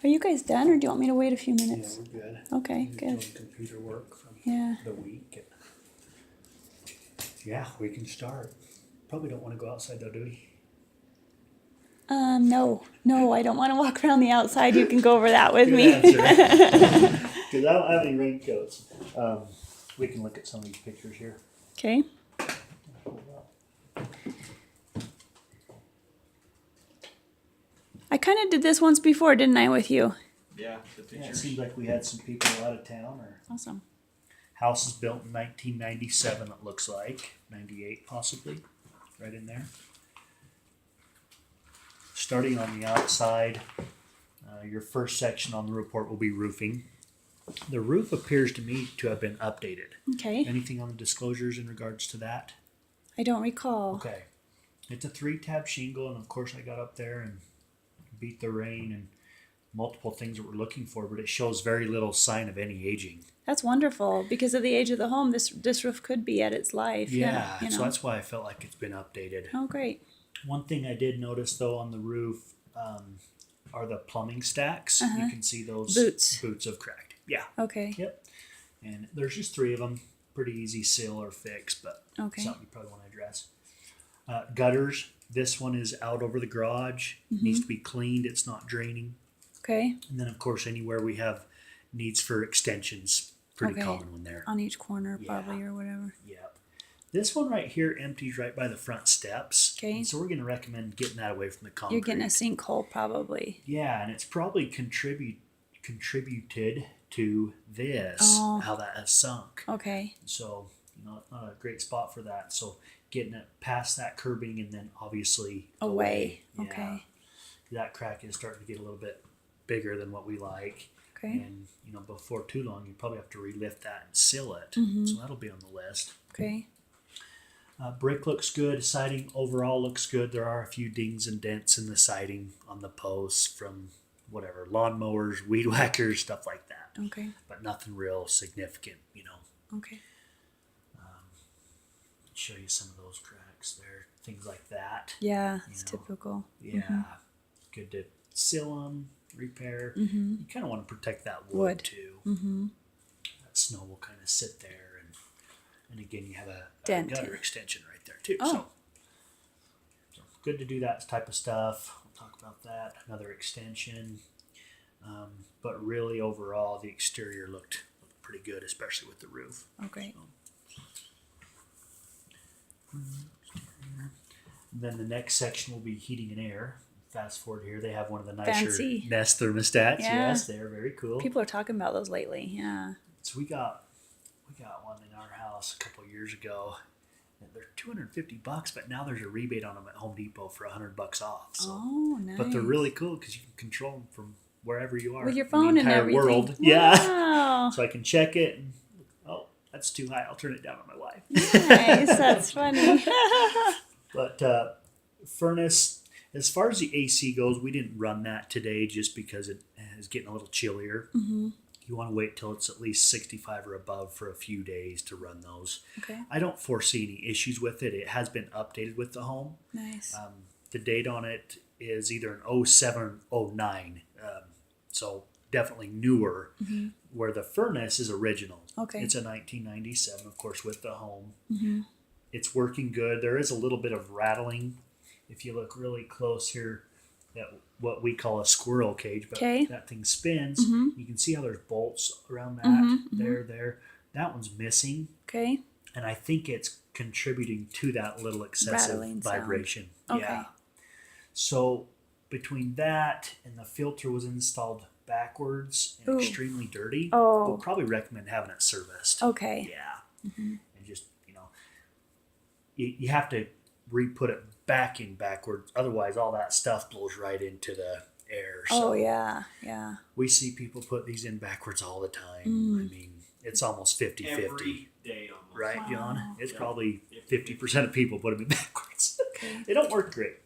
Are you guys done, or do you want me to wait a few Yeah, minutes? we're good. Okay, Just good. doing computer work from Yeah. the week. Yeah, we can start. Probably don't want to go outside though, do we? No, I don't want to walk around the outside. You can go over that with Good me. answer. Because I don't have any raincoats. We can look at some of these pictures here. Okay. I kind of did this once before, didn't I, with you? Yeah, the Yeah, it pictures. seems like we had some people out of town. Or Awesome. house is built in 1997. It looks like 98 possibly, right in there. Starting on the outside, your first section on the report will be roofing. The roof appears to me to have been updated. Okay. Anything on the disclosures in regards to that? I don't recall. Okay. It's a 3-tab shingle, and of course I got up there and beat the rain and multiple things that we're looking for, but it shows very little sign of any aging. That's wonderful. Because of the age of the home, this roof could be at its life. Yeah, You know. so that's why I felt like it's been updated. Oh, great. One thing I did notice though on the roof are the plumbing stacks. Uh-huh. You can see those Boots have cracked. Yeah. Okay. Yep. And there's just 3 of them. Pretty easy seal or fix, but Okay. something you probably want to address. Gutters. This one is out over the garage. Needs to be cleaned. It's not draining. Okay. And then of course anywhere we have needs for extensions, pretty Okay. common one there. On each corner, Yeah. probably, or whatever. Yep. This one right here empties right by the front steps. Okay. And so we're going to recommend getting that away from the concrete. You're getting a sinkhole, probably. Yeah, and it's probably contributed to this, Oh. how that has sunk. Okay. So, it's not a great spot for that. So, getting it past that curbing and then obviously Away. Yeah. Okay. That crack is starting to get a little bit bigger than what we like. Okay. And, before too long, you probably have to relift that and seal it. Mm-hmm. So, that'll be on the list. Okay. Brick looks good. Siding overall looks good. There are a few dings and dents in the siding on the posts from whatever, lawnmowers, weed whackers, stuff like that. Okay. But nothing real significant, Okay. Show you some of those cracks there, things like that. Yeah, it's You know. typical. Yeah, good to seal them, repair. Mm-hmm. You kind of want to protect that wood, Wood. too. Mm-hmm. That snow will kind of sit there, and again, you have a Dent. gutter extension right there too. Oh. So good to do that type of stuff. We'll talk about that. Another extension, but really overall, the exterior looked pretty good, especially with the roof. Okay. Then the next section will be heating and air. Fast forward here, they have one of the nicer Fancy. Nest thermostats. Yeah. Yes, they're very cool. People are talking about those lately. Yeah. So we got one in our house a couple of years ago. They're $250, but now there's a rebate on them at Home Depot for $100 off. So, Oh, nice. but they're really cool because you can control them from wherever you are with your in phone the and entire everything. world. Yeah. Wow. So I can check it. And, that's too high. I'll turn it down on my wife. Nice. That's funny. But furnace, as far as the AC goes, we didn't run that today just because it is getting a little chillier. Mm-hmm. You want to wait till it's at least 65 or above for a few days to run those. Okay. I don't foresee any issues with it. It has been updated with the home. Nice. The date on it is either an 07 or 09. So definitely newer, Mm-hmm. where the furnace is original. Okay. It's a 1997, of course, with the home. Mm-hmm. It's working good. There is a little bit of rattling. If you look really close here at what we call a squirrel cage, but Okay. that thing spins. Mhm. You can see how there's bolts around that. Mhm, There. That one's missing. Okay. And I think it's contributing to that little excessive Rattling sound. vibration. Okay. Yeah. So between that and the filter was installed backwards and Ooh. extremely dirty, Oh. we'll probably recommend having it serviced. Okay. Yeah. Mhm. And just, you have to re-put it back in backwards. Otherwise, all that stuff blows right into the air. So Oh yeah. Yeah. we see people put these in backwards all the time. Mm. I mean, it's almost 50-50. Every day almost. Right, Wow. John? It's Yeah. probably 50% of people put them in backwards. Okay. They don't work great.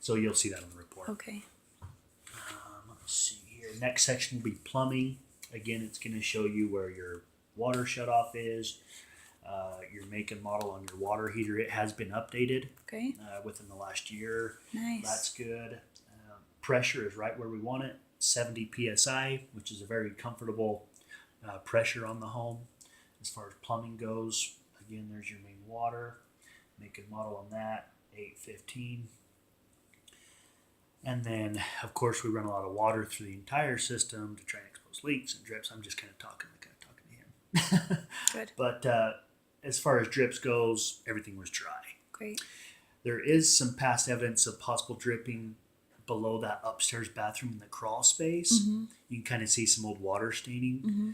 So you'll see that on the report. Okay. Let's see here. Next section will be plumbing. Again, it's going to show you where your water shutoff is, your make and model on your water heater. It has been updated Okay. within the last year. Nice. That's good. Pressure is right where we want it. 70 psi, which is a very comfortable pressure on the home. As far as plumbing goes, again, there's your main water, make and model on that, 815. And then, of course, we run a lot of water through the entire system to try and expose leaks and drips. I'm just kind of talking to him. Good. But as far as drips goes, everything was dry. Great. There is some past evidence of possible dripping below that upstairs bathroom in the crawl space. Mm-hmm. You can kind of see some old water staining. Mm-hmm.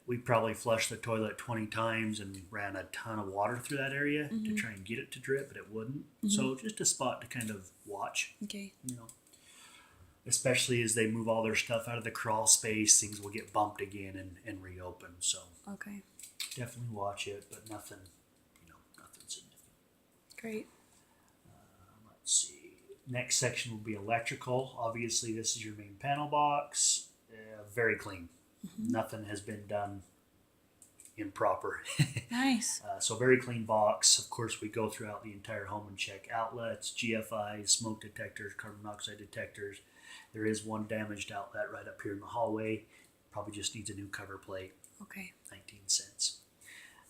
We probably flushed the toilet 20 times and ran a ton of water through that area to Mhm. try and get it to drip, but it wouldn't. Mhm. So just a spot to kind of watch, Okay. you know. Especially as they move all their stuff out of the crawl space, things will get bumped again and reopen. So Okay. definitely watch it, but nothing, nothing significant. Great. Let's see. Next section will be electrical. Obviously, this is your main panel box. Very clean. Mm-hmm. Nothing has been done improper. Nice. So very clean box. Of course, we go throughout the entire home and check outlets, GFIs, smoke detectors, carbon monoxide detectors. There is one damaged outlet right up here in the hallway. Probably just needs a new cover plate, Okay. 19 cents.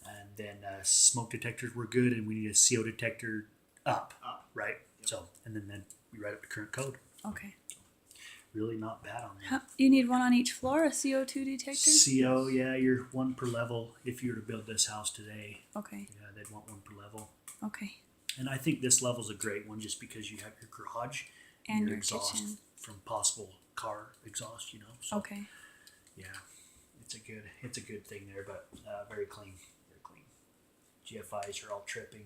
And then smoke detectors were good, and we need a CO detector up, right? Yep. So, and then we write up the current code. Okay. Really not bad on that. How, you need one on each floor, a CO2 detector? CO, yeah, you're one per level. If you were to build this house today, Okay. yeah, they'd want one per level. Okay. And I think this level's a great one just because you have your garage And your your exhaust kitchen. from possible car exhaust, So Okay. yeah, it's a good thing there, but very clean, very clean. GFIs are all tripping.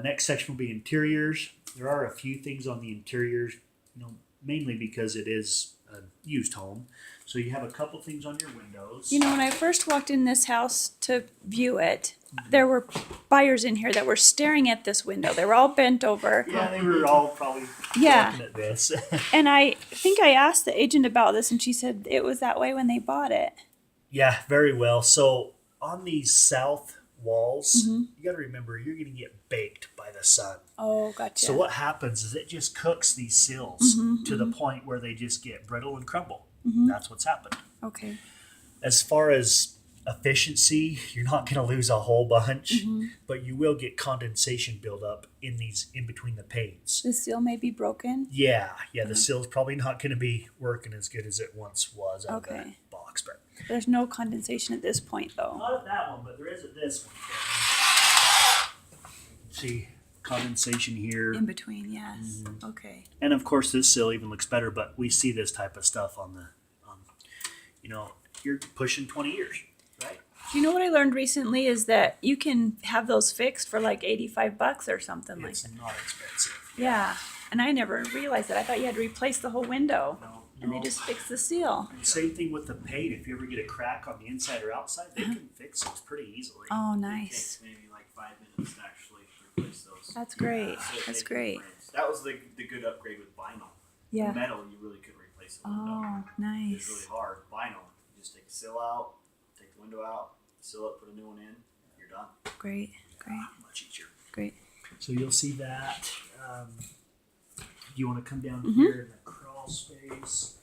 Next section will be interiors. There are a few things on the interiors, mainly because it is a used home. So you have a couple things on your windows. You know, when I first walked in this house to view it, there were buyers in here that were staring at this window. They were all bent over. Yeah, they were all probably Yeah. looking at this. And I think I asked the agent about this, and she said it was that way when they bought it. Yeah, very well. So on these south walls, Mhm. you got to remember you're going to get baked by the sun. Oh, gotcha. So what happens is it just cooks these sills Mhm, to the point where they just get brittle and crumble. Mhm. That's what's happened. Okay. As far as efficiency, you're not going to lose a whole bunch, Mhm. but you will get condensation buildup in between the panes. The seal may be broken. Yeah, the sill's probably not going to be working as good as it once was out of Okay. the box, but There's no condensation at this point, though. not at that one, but there is at this one. See, condensation here. In between, yes. Mhm. Okay. And of course, this sill even looks better, but we see this type of stuff you're pushing 20 years, right? You know what I learned recently is that you can have those fixed for like $85 or something like It's that. not expensive. Yeah. And I never realized that. I thought you had to replace the whole window. No, And they just fix the seal. Same thing with the paint. If you ever get a crack on the inside or outside, they can fix those pretty easily. Oh, It nice. takes maybe like 5 minutes to actually replace those. That's great. So it That's made great. difference. That was the good upgrade with vinyl. Yeah. Metal, you really couldn't replace the window. Oh, It's really nice. hard. Vinyl, you just take the sill out, take the window out, seal it, put a new one in, you're done. Great. Great. Much easier. Great. So you'll see that. You want to come down Mhm. here in the crawl space.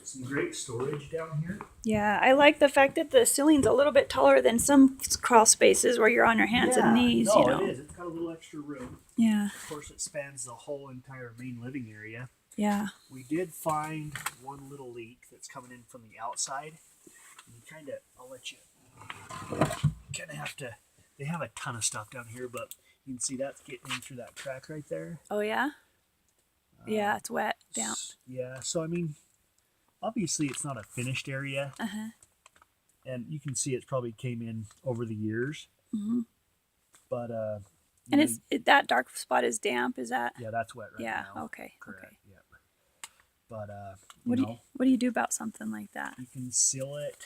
Some great storage down here. Yeah, I like the fact that the ceiling's a little bit taller than some crawl spaces where you're on your hands and knees, No, you know. it is. It's got a little extra room. Yeah. Of course, it spans the whole entire main living area. Yeah. We did find one little leak that's coming in from the outside. And I'll let you kind of have to, they have a ton of stuff down here, but you can see that's getting in through that crack right there. Oh, yeah? Yeah, it's wet. Down. Yeah, so obviously it's not a finished area, Uh-huh. and you can see it's probably came in over the years, Hmm. but And that dark spot is damp, is that? yeah, that's wet right Yeah, now. okay. Correct. Okay. Yep. But What do you do about something like that? you can seal it,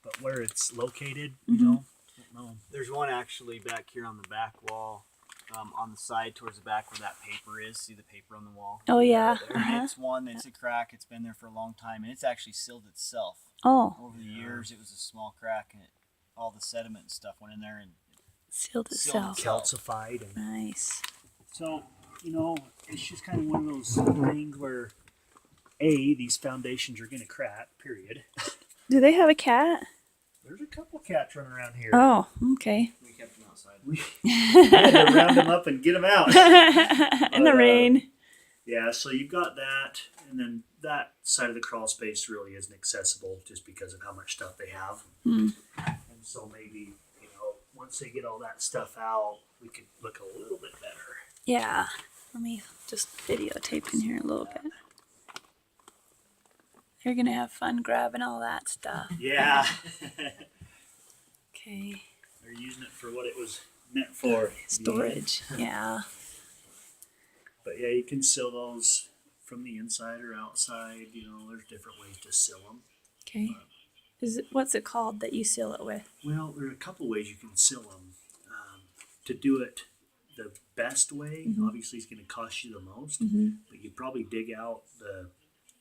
but where it's located, Mhm. I don't know. There's one actually back here on the back wall, on the side towards the back where that paper is. See the paper on the wall? Oh, yeah. There. Uh-huh. It's one that's a crack. It's been there for a long time, and it's actually sealed itself. Oh, Over the years, it was a small crack, and all the sediment and stuff went in there, and sealed Sealed itself. Calcified, and Nice. so it's just kind of one of those things where these foundations are going to crack, period. Do they have a cat? There's a couple cats running around here. Oh, okay. We kept them outside. We had to round them up and get them out. In the But, rain. Yeah, so you've got that, and then that side of the crawl space really isn't accessible just because of how much stuff they have. Hmm. And so maybe, once they get all that stuff out, we could look a little bit better. Yeah. Let me just videotape in here a little bit. You're gonna have fun grabbing all that stuff. Yeah. Okay. They're using it for what it was meant for. Storage. Yeah. But yeah, you can seal those from the inside or outside. There's different ways to seal them. Okay. What's it called that you seal it with? Well, there are a couple ways you can seal them. To do it the best way, obviously, it's going to cost you the most. But you probably dig out the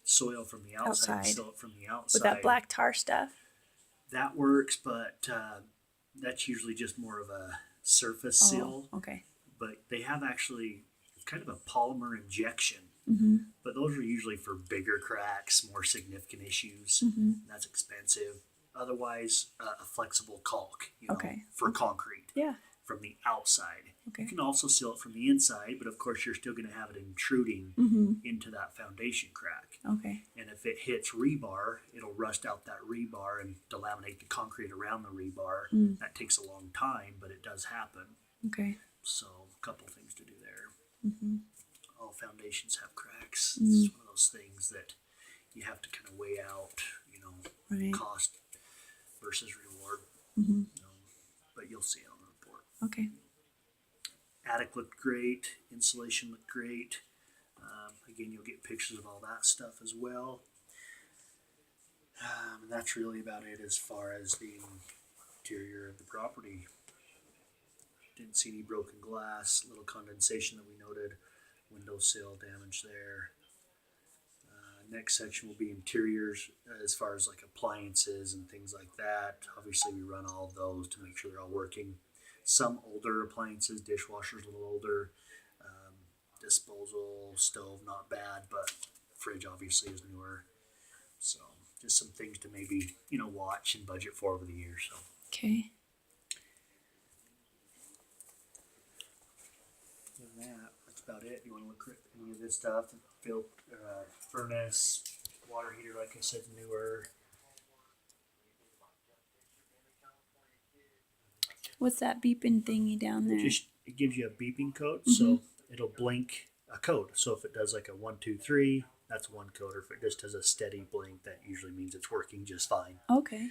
soil from the outside and seal it from the outside. With that black tar stuff? That works, but that's usually just more of a surface seal. Okay. But they have actually kind of a polymer injection. But those are usually for bigger cracks, more significant issues. That's expensive. Otherwise, a flexible caulk, for concrete. Yeah. From the outside. Okay. You can also seal it from the inside, but of course you're still going to have it intruding into that foundation crack. Okay. And if it hits rebar, it'll rust out that rebar and delaminate the concrete around the rebar. That takes a long time, but it does happen. Okay. So a couple things to do there. All foundations have cracks. It's one of those things that you have to kind of weigh out, Right. cost versus reward. But you'll see it on the report. Okay. Attic looked great. Insulation looked great. Again, you'll get pictures of all that stuff as well. And that's really about it as far as the interior of the property. Didn't see any broken glass. Little condensation that we noted. Windowsill damage there. Next section will be interiors as far as like appliances and things like that. Obviously, we run all of those to make sure they're all working. Some older appliances, dishwasher's a little older, disposal, stove, not bad, but fridge obviously is newer. So just some things to maybe, watch and budget for over the years. So. Okay. Other than that, that's about it. You want to look at any of this stuff? Furnace, water heater, like I said, newer. What's that beeping thingy down there? It gives you a beeping code, so it'll blink a code. So if it does like a 1, 2, 3, that's one code. Or if it just does a steady blink, that usually means it's working just fine. Okay.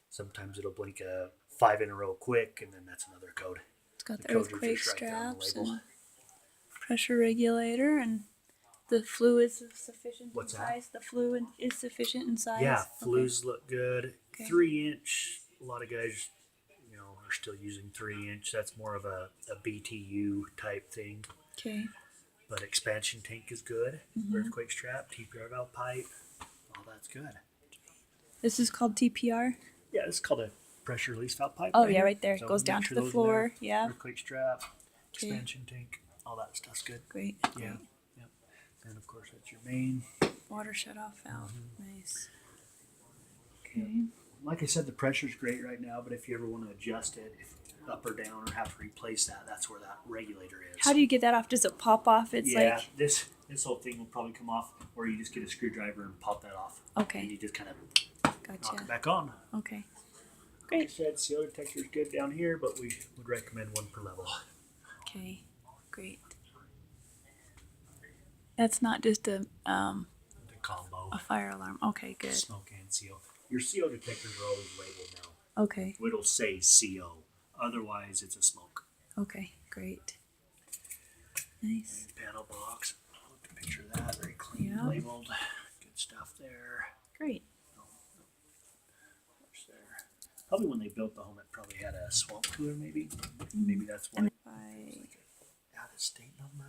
Sometimes it'll blink a 5 in a row quick, and then that's another code. It's got the codes are earthquake just right there on the straps label. and pressure regulator, and the flue is sufficient What's in that? size. The flue is sufficient in size. Yeah, flues look good. Okay. 3-inch. A lot of guys, are still using 3-inch. That's more of a BTU type thing. Okay. But expansion tank is good. Earthquake strap, TPR valve pipe, all that's good. This is called TPR. Yeah, it's called a pressure release valve pipe. Oh yeah, right there. So It goes down make to sure the those are floor. there. Yeah. Earthquake strap, Okay. expansion tank, all that stuff's good. Great. Yeah. Yep. And of course that's your main. Water shut off valve. Nice. Okay. Like I said, the pressure's great right now, but if you ever want to adjust it, if up or down or have to replace that, that's where that regulator is. How do you get that off? Does it pop off? It's Yeah, like this whole thing will probably come off, or you just get a screwdriver and pop that off. And okay. you just kind of knock Gotcha. it back on. Okay. Like I Great. said, seal detector is good down here, but we would recommend one per level. Okay. Great. That's not just a The combo, fire alarm. Okay. Good. smoke and CO. Your CO detectors are always labeled now. Okay. It'll say CO. Otherwise, it's a smoke. Okay. Great. Nice. Panel box. Look at a picture of that. Very clean, Yeah. labeled. Good stuff there. Great. What's there? Probably when they built the home, it probably had a swamp cooler, maybe. Maybe that's why. By Out of state number.